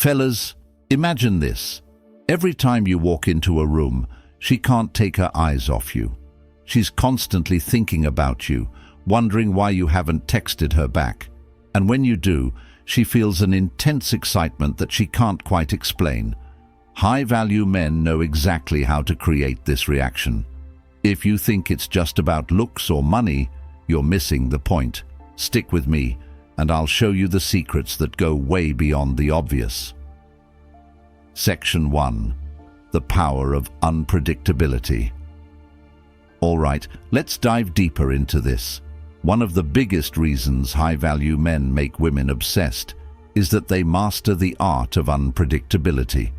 Fellas, imagine this. Every time you walk into a room, she can't take her eyes off you. She's constantly thinking about you, wondering why you haven't texted her back. And when you do, she feels an intense excitement that she can't quite explain. High-value men know exactly how to create this reaction. If you think it's just about looks or money, you're missing the point. Stick with me, and I'll show you the secrets that go way beyond the obvious. Section 1. The power of unpredictability. All right, let's dive deeper into this. One of the biggest reasons high-value men make women obsessed is that they master the art of unpredictability.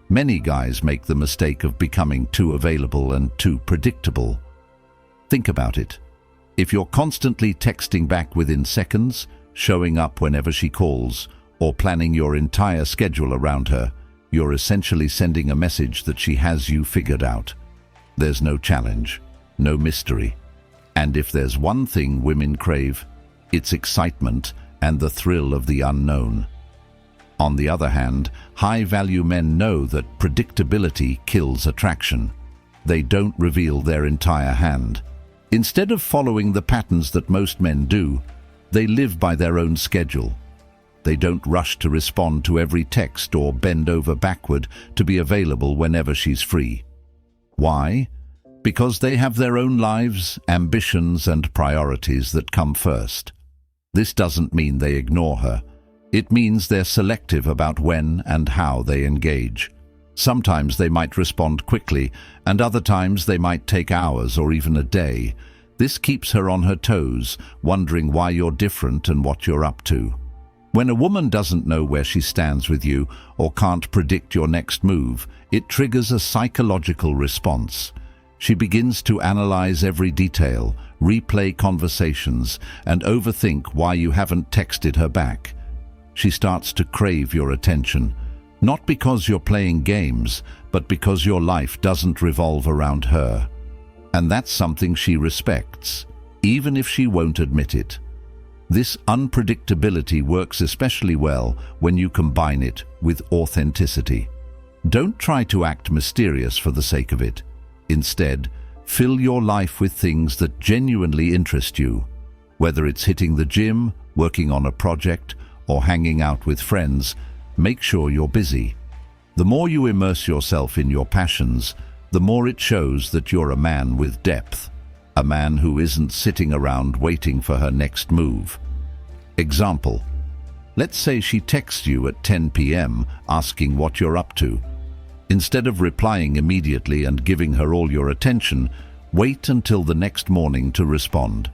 Many guys make the mistake of becoming too available and too predictable. Think about it. If you're constantly texting back within seconds, showing up whenever she calls, or planning your entire schedule around her, you're essentially sending a message that she has you figured out. There's no challenge, no mystery. And if there's one thing women crave, it's excitement and the thrill of the unknown. On the other hand, high-value men know that predictability kills attraction. They don't reveal their entire hand. Instead of following the patterns that most men do, they live by their own schedule. They don't rush to respond to every text or bend over backward to be available whenever she's free. Why? Because they have their own lives, ambitions, and priorities that come first. This doesn't mean they ignore her. It means they're selective about when and how they engage. Sometimes they might respond quickly, and other times they might take hours or even a day. This keeps her on her toes, wondering why you're different and what you're up to. When a woman doesn't know where she stands with you or can't predict your next move, it triggers a psychological response. She begins to analyze every detail, replay conversations, and overthink why you haven't texted her back. She starts to crave your attention, not because you're playing games, but because your life doesn't revolve around her. And that's something she respects, even if she won't admit it. This unpredictability works especially well when you combine it with authenticity. Don't try to act mysterious for the sake of it. Instead, fill your life with things that genuinely interest you. Whether it's hitting the gym, working on a project, or hanging out with friends, make sure you're busy. The more you immerse yourself in your passions, the more it shows that you're a man with depth, a man who isn't sitting around waiting for her next move. Example: let's say she texts you at 10 p.m. asking what you're up to. Instead of replying immediately and giving her all your attention, wait until the next morning to respond.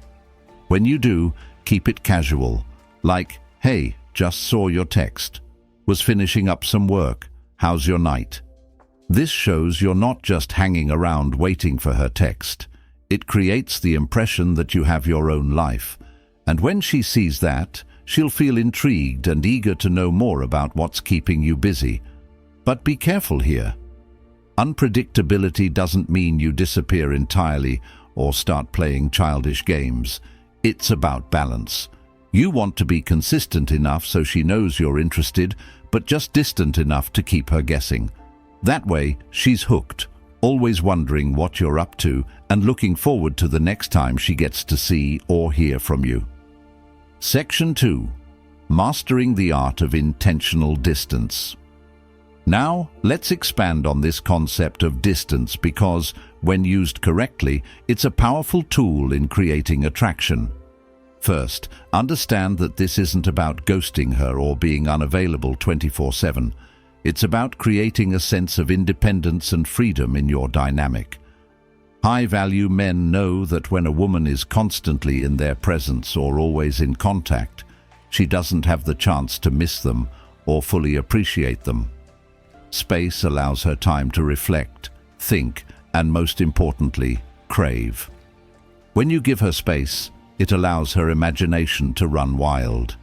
When you do, keep it casual, like, "Hey, just saw your text. Was finishing up some work. How's your night?" This shows you're not just hanging around waiting for her text. It creates the impression that you have your own life. And when she sees that, she'll feel intrigued and eager to know more about what's keeping you busy. But be careful here. Unpredictability doesn't mean you disappear entirely or start playing childish games. It's about balance. You want to be consistent enough so she knows you're interested, but just distant enough to keep her guessing. That way, she's hooked, always wondering what you're up to and looking forward to the next time she gets to see or hear from you. Section 2. Mastering the art of intentional distance. Now, let's expand on this concept of distance because, when used correctly, it's a powerful tool in creating attraction. First, understand that this isn't about ghosting her or being unavailable 24/7. It's about creating a sense of independence and freedom in your dynamic. High-value men know that when a woman is constantly in their presence or always in contact, she doesn't have the chance to miss them or fully appreciate them. Space allows her time to reflect, think, and most importantly, crave. When you give her space, it allows her imagination to run wild.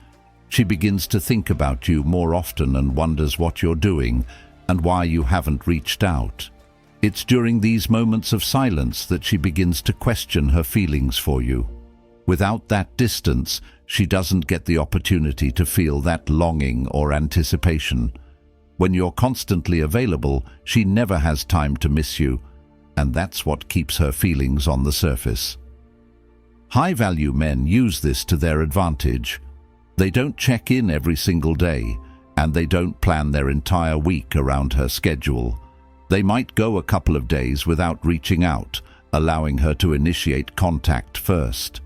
She begins to think about you more often and wonders what you're doing and why you haven't reached out. It's during these moments of silence that she begins to question her feelings for you. Without that distance, she doesn't get the opportunity to feel that longing or anticipation. When you're constantly available, she never has time to miss you, and that's what keeps her feelings on the surface. High-value men use this to their advantage. They don't check in every single day, and they don't plan their entire week around her schedule. They might go a couple of days without reaching out, allowing her to initiate contact first.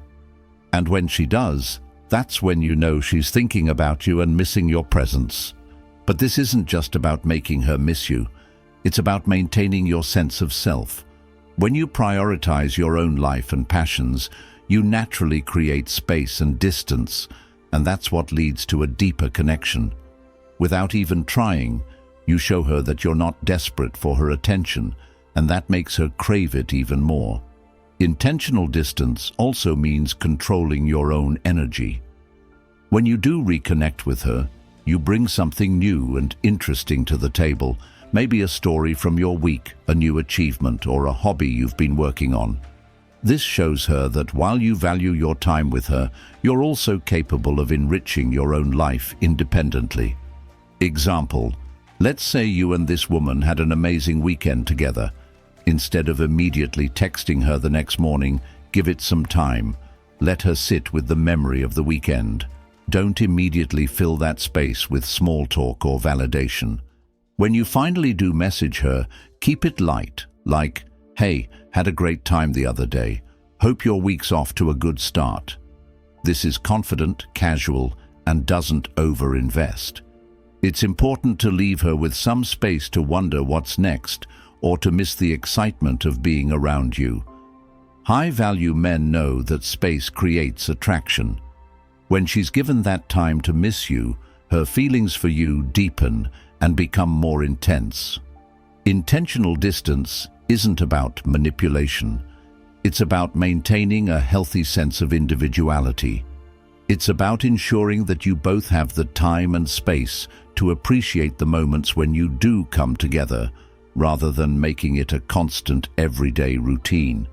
And when she does, that's when you know she's thinking about you and missing your presence. But this isn't just about making her miss you. It's about maintaining your sense of self. When you prioritize your own life and passions, you naturally create space and distance, and that's what leads to a deeper connection. Without even trying, you show her that you're not desperate for her attention, and that makes her crave it even more. Intentional distance also means controlling your own energy. When you do reconnect with her, you bring something new and interesting to the table, maybe a story from your week, a new achievement, or a hobby you've been working on. This shows her that while you value your time with her, you're also capable of enriching your own life independently. Example: let's say you and this woman had an amazing weekend together. Instead of immediately texting her the next morning, give it some time. Let her sit with the memory of the weekend. Don't immediately fill that space with small talk or validation. When you finally do message her, keep it light, like, "Hey, had a great time the other day. Hope your week's off to a good start." This is confident, casual, and doesn't over-invest. It's important to leave her with some space to wonder what's next, or to miss the excitement of being around you. High-value men know that space creates attraction. When she's given that time to miss you, her feelings for you deepen and become more intense. Intentional distance isn't about manipulation. It's about maintaining a healthy sense of individuality. It's about ensuring that you both have the time and space to appreciate the moments when you do come together, rather than making it a constant everyday routine.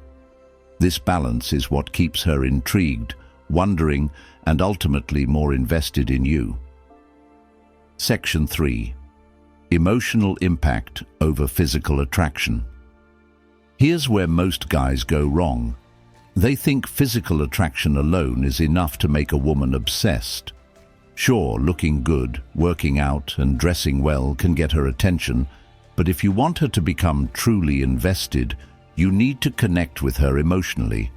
This balance is what keeps her intrigued, wondering, and ultimately more invested in you. Section 3. Emotional impact over physical attraction. Here's where most guys go wrong. They think physical attraction alone is enough to make a woman obsessed. Sure, looking good, working out, and dressing well can get her attention, but if you want her to become truly invested, you need to connect with her emotionally.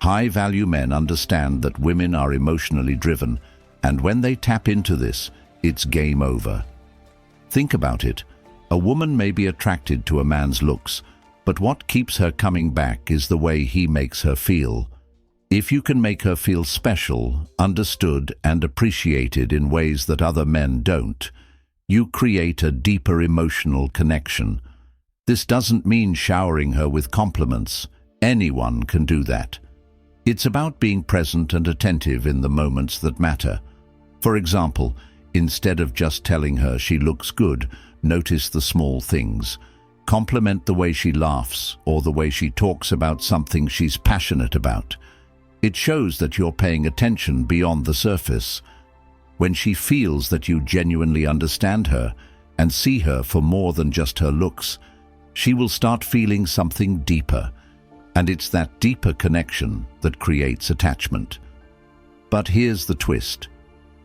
High-value men understand that women are emotionally driven, and when they tap into this, it's game over. Think about it. A woman may be attracted to a man's looks, but what keeps her coming back is the way he makes her feel. If you can make her feel special, understood, and appreciated in ways that other men don't, you create a deeper emotional connection. This doesn't mean showering her with compliments. Anyone can do that. It's about being present and attentive in the moments that matter. For example, instead of just telling her she looks good, notice the small things. Compliment the way she laughs or the way she talks about something she's passionate about. It shows that you're paying attention beyond the surface. When she feels that you genuinely understand her and see her for more than just her looks, she will start feeling something deeper. And it's that deeper connection that creates attachment. But here's the twist.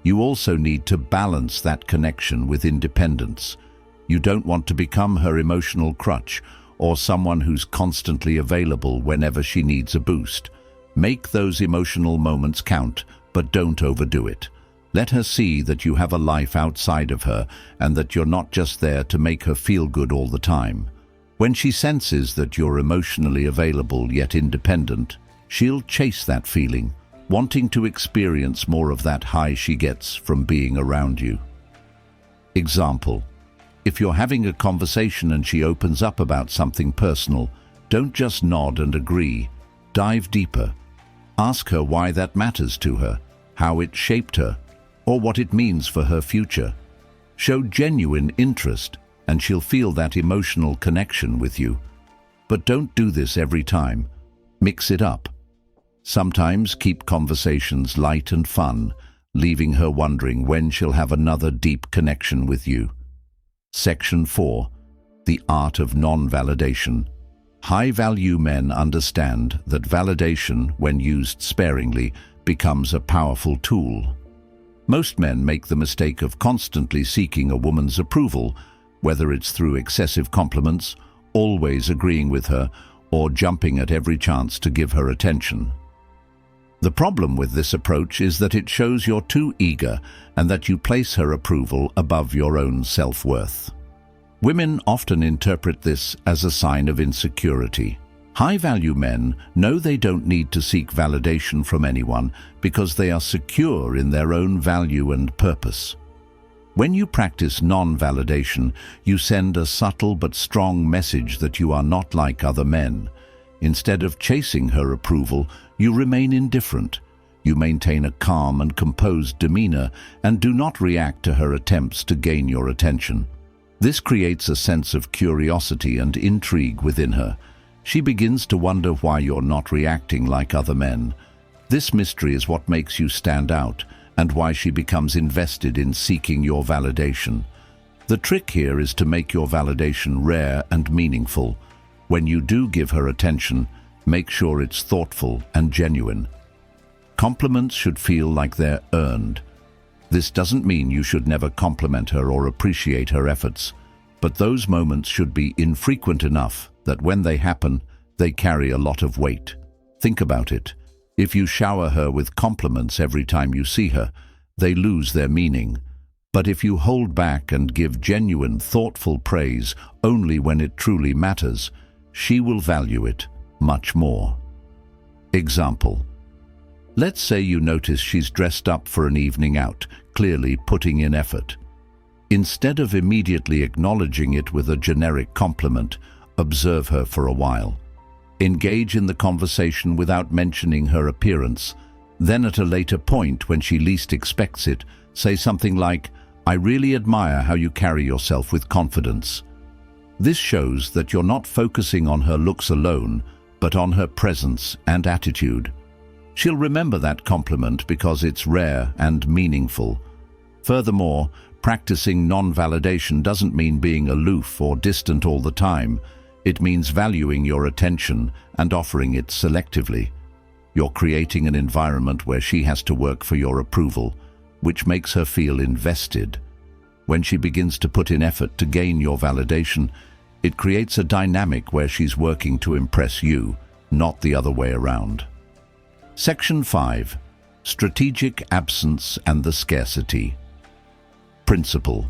You also need to balance that connection with independence. You don't want to become her emotional crutch or someone who's constantly available whenever she needs a boost. Make those emotional moments count, but don't overdo it. Let her see that you have a life outside of her and that you're not just there to make her feel good all the time. When she senses that you're emotionally available yet independent, she'll chase that feeling, wanting to experience more of that high she gets from being around you. Example: if you're having a conversation and she opens up about something personal, don't just nod and agree. Dive deeper. Ask her why that matters to her, how it shaped her, or what it means for her future. Show genuine interest, and she'll feel that emotional connection with you. But don't do this every time. Mix it up. Sometimes keep conversations light and fun, leaving her wondering when she'll have another deep connection with you. Section 4. The art of non-validation. High-value men understand that validation, when used sparingly, becomes a powerful tool. Most men make the mistake of constantly seeking a woman's approval, whether it's through excessive compliments, always agreeing with her, or jumping at every chance to give her attention. The problem with this approach is that it shows you're too eager and that you place her approval above your own self-worth. Women often interpret this as a sign of insecurity. High-value men know they don't need to seek validation from anyone because they are secure in their own value and purpose. When you practice non-validation, you send a subtle but strong message that you are not like other men. Instead of chasing her approval, you remain indifferent. You maintain a calm and composed demeanor and do not react to her attempts to gain your attention. This creates a sense of curiosity and intrigue within her. She begins to wonder why you're not reacting like other men. This mystery is what makes you stand out and why she becomes invested in seeking your validation. The trick here is to make your validation rare and meaningful. When you do give her attention, make sure it's thoughtful and genuine. Compliments should feel like they're earned. This doesn't mean you should never compliment her or appreciate her efforts, but those moments should be infrequent enough that when they happen, they carry a lot of weight. Think about it. If you shower her with compliments every time you see her, they lose their meaning. But if you hold back and give genuine, thoughtful praise only when it truly matters, she will value it much more. Example. Let's say you notice she's dressed up for an evening out, clearly putting in effort. Instead of immediately acknowledging it with a generic compliment, observe her for a while. Engage in the conversation without mentioning her appearance. Then at a later point, when she least expects it, say something like, "I really admire how you carry yourself with confidence." This shows that you're not focusing on her looks alone, but on her presence and attitude. She'll remember that compliment because it's rare and meaningful. Furthermore, practicing non-validation doesn't mean being aloof or distant all the time. It means valuing your attention and offering it selectively. You're creating an environment where she has to work for your approval, which makes her feel invested. When she begins to put in effort to gain your validation, it creates a dynamic where she's working to impress you, not the other way around. Section 5. Strategic absence and the scarcity. Principle.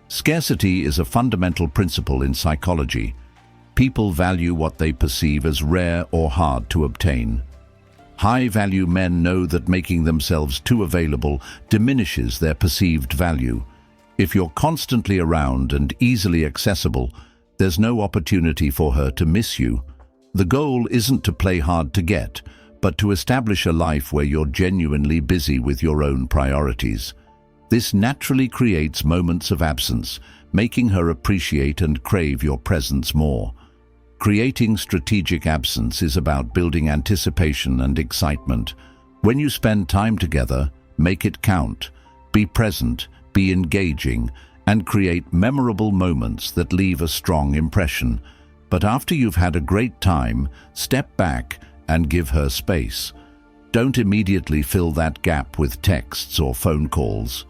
Scarcity is a fundamental principle in psychology. People value what they perceive as rare or hard to obtain. High-value men know that making themselves too available diminishes their perceived value. If you're constantly around and easily accessible, there's no opportunity for her to miss you. The goal isn't to play hard to get, but to establish a life where you're genuinely busy with your own priorities. This naturally creates moments of absence, making her appreciate and crave your presence more. Creating strategic absence is about building anticipation and excitement. When you spend time together, make it count. Be present, be engaging, and create memorable moments that leave a strong impression. But after you've had a great time, step back and give her space. Don't immediately fill that gap with texts or phone calls.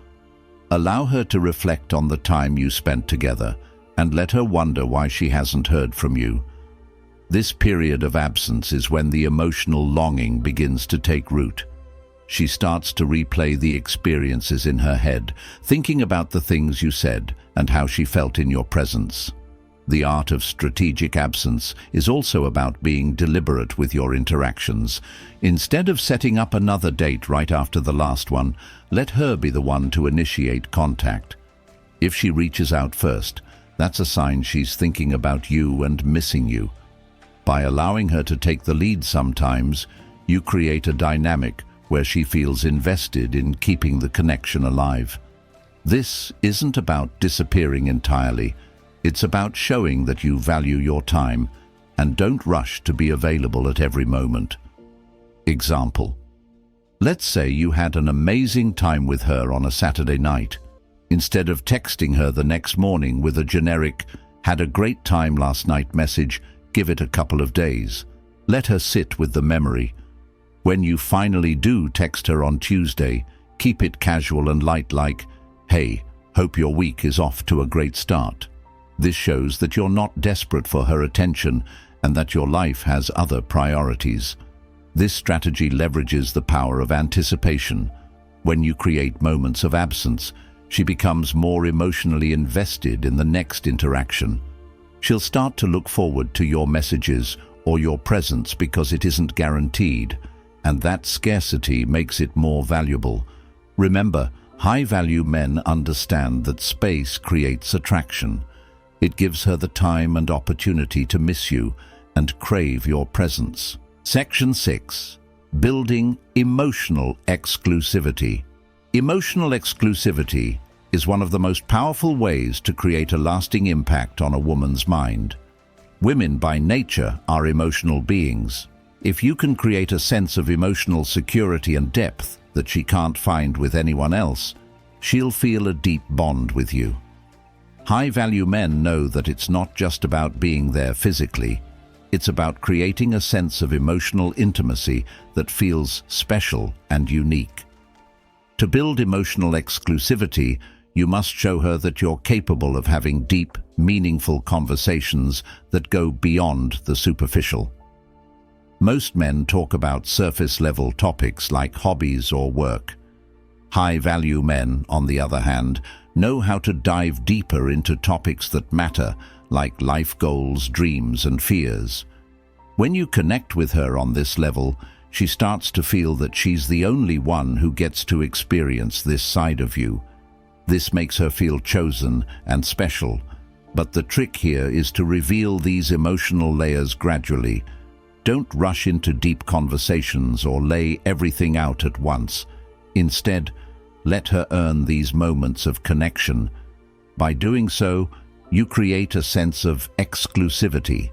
Allow her to reflect on the time you spent together and let her wonder why she hasn't heard from you. This period of absence is when the emotional longing begins to take root. She starts to replay the experiences in her head, thinking about the things you said and how she felt in your presence. The art of strategic absence is also about being deliberate with your interactions. Instead of setting up another date right after the last one, let her be the one to initiate contact. If she reaches out first, that's a sign she's thinking about you and missing you. By allowing her to take the lead sometimes, you create a dynamic where she feels invested in keeping the connection alive. This isn't about disappearing entirely. It's about showing that you value your time and don't rush to be available at every moment. Example. Let's say you had an amazing time with her on a Saturday night. Instead of texting her the next morning with a generic, "Had a great time last night" message, give it a couple of days. Let her sit with the memory. When you finally do text her on Tuesday, keep it casual and light, like, "Hey, hope your week is off to a great start." This shows that you're not desperate for her attention and that your life has other priorities. This strategy leverages the power of anticipation. When you create moments of absence, she becomes more emotionally invested in the next interaction. She'll start to look forward to your messages or your presence because it isn't guaranteed, and that scarcity makes it more valuable. Remember, high-value men understand that space creates attraction. It gives her the time and opportunity to miss you and crave your presence. Section 6. Building emotional exclusivity. Emotional exclusivity is one of the most powerful ways to create a lasting impact on a woman's mind. Women by nature are emotional beings. If you can create a sense of emotional security and depth that she can't find with anyone else, she'll feel a deep bond with you. High-value men know that it's not just about being there physically. It's about creating a sense of emotional intimacy that feels special and unique. To build emotional exclusivity, you must show her that you're capable of having deep, meaningful conversations that go beyond the superficial. Most men talk about surface-level topics like hobbies or work. High-value men, on the other hand, know how to dive deeper into topics that matter, like life goals, dreams, and fears. When you connect with her on this level, she starts to feel that she's the only one who gets to experience this side of you. This makes her feel chosen and special, but the trick here is to reveal these emotional layers gradually. Don't rush into deep conversations or lay everything out at once. Instead, let her earn these moments of connection. By doing so, you create a sense of exclusivity.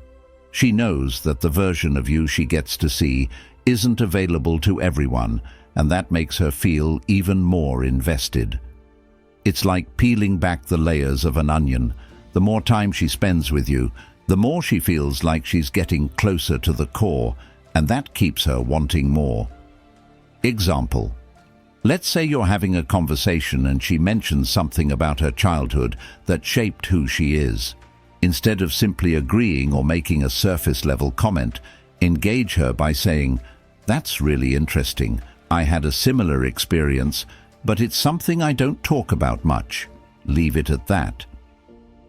She knows that the version of you she gets to see isn't available to everyone, and that makes her feel even more invested. It's like peeling back the layers of an onion. The more time she spends with you, the more she feels like she's getting closer to the core, and that keeps her wanting more. Example. Let's say you're having a conversation and she mentions something about her childhood that shaped who she is. Instead of simply agreeing or making a surface-level comment, engage her by saying, "That's really interesting. I had a similar experience, but it's something I don't talk about much." Leave it at that.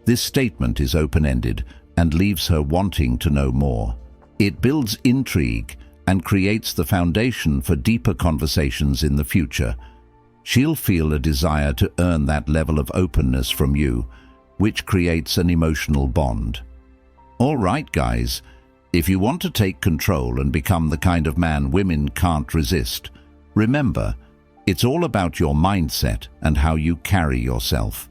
This statement is open-ended and leaves her wanting to know more. It builds intrigue and creates the foundation for deeper conversations in the future. She'll feel a desire to earn that level of openness from you, which creates an emotional bond. All right, guys, if you want to take control and become the kind of man women can't resist, remember, it's all about your mindset and how you carry yourself.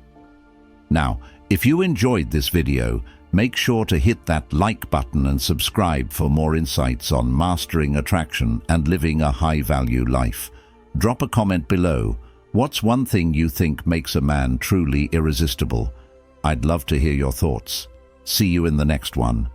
Now, if you enjoyed this video, make sure to hit that like button and subscribe for more insights on mastering attraction and living a high-value life. Drop a comment below. What's one thing you think makes a man truly irresistible? I'd love to hear your thoughts. See you in the next one.